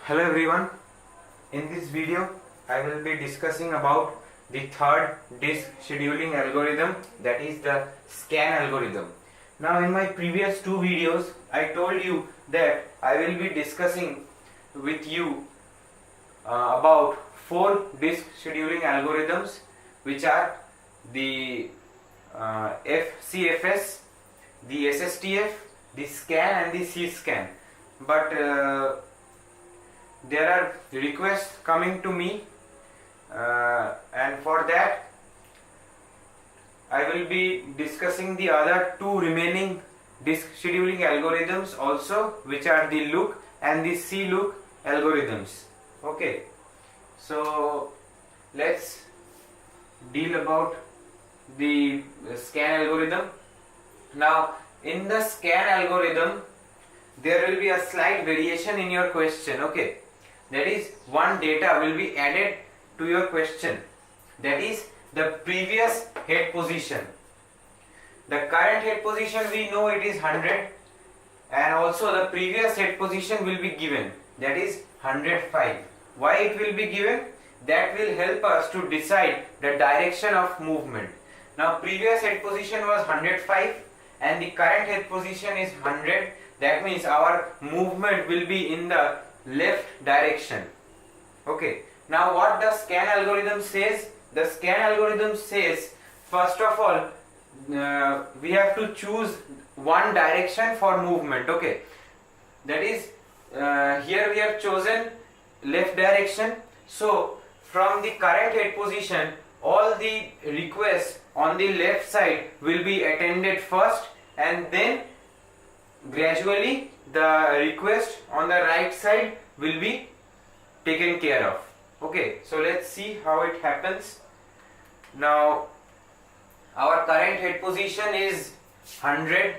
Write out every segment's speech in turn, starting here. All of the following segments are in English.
Hello everyone, in this video I will be discussing about the third disk scheduling algorithm, that is the scan algorithm. Now in my previous two videos I told you that I will be discussing with you about four disk scheduling algorithms, which are the FCFS, the SSTF, the scan and the C-scan. But there are requests coming to me, and for that I will be discussing the other two remaining disk scheduling algorithms also, which are the look and the C look algorithms. Okay, so let's deal about the scan algorithm. Now in the scan algorithm there will be a slight variation in your question. Okay, that is, one data will be added to your question, that is the previous head position. The current head position we know it is 100, and also the previous head position will be given, that is 105. Why it will be given? That will help us to decide the direction of movement. Now previous head position was 105 and the current head position is 100. That means our movement will be in the left direction. Okay, now what the scan algorithm says? The scan algorithm says, first of all, we have to choose one direction for movement. Okay, that is, here we have chosen left direction. So from the current head position, all the requests on the left side will be attended first, and then gradually the request on the right side will be taken care of. Okay, so let's see how it happens. Now our current head position is 100.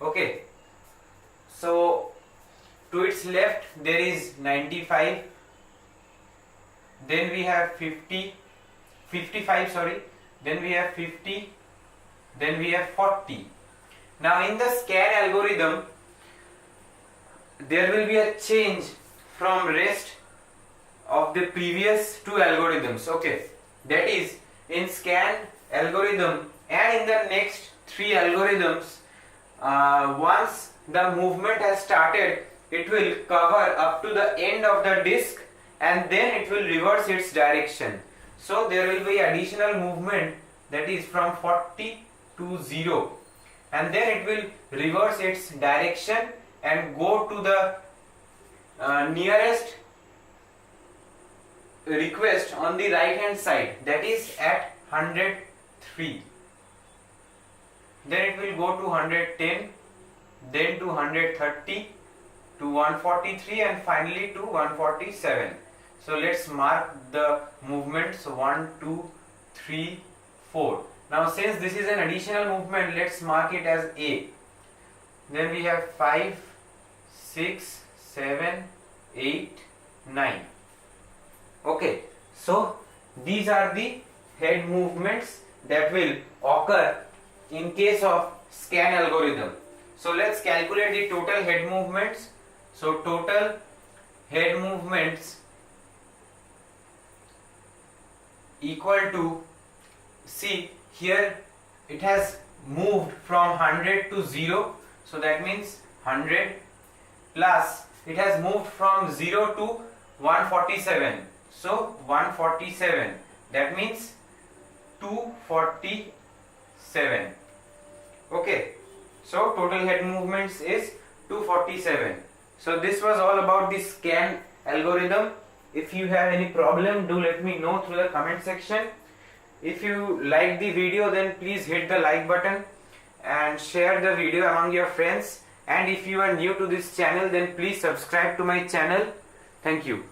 Okay, so to its left there is 95, then we have 55, sorry, then we have 50, then we have 40. Now in the scan algorithm there will be a change from rest of the previous two algorithms. Okay, that is, in scan algorithm and in the next three algorithms, once the movement has started, it will cover up to the end of the disk and then it will reverse its direction. So there will be additional movement, that is from 40 to 0, and then it will reverse its direction and go to the nearest request on the right hand side, that is at 103. Then it will go to 110, then to 130, to 143, and finally to 147. So let's mark the movements 1, 2, 3, 4. Now since this is an additional movement, let's mark it as A. Then we have 5, 6, 7, 8, 9. Okay, so these are the head movements that will occur in case of scan algorithm. So let's calculate the total head movements. So total head movements equal to, see here it has moved from 100 to 0, so that means 100, plus it has moved from 0 to 147, so 147, that means 247. Okay, so total head movements is 247. So this was all about the scan algorithm. If you have any problem, do let me know through the comment section. If you like the video, then please hit the like button and share the video among your friends. And if you are new to this channel, then please subscribe to my channel. Thank you.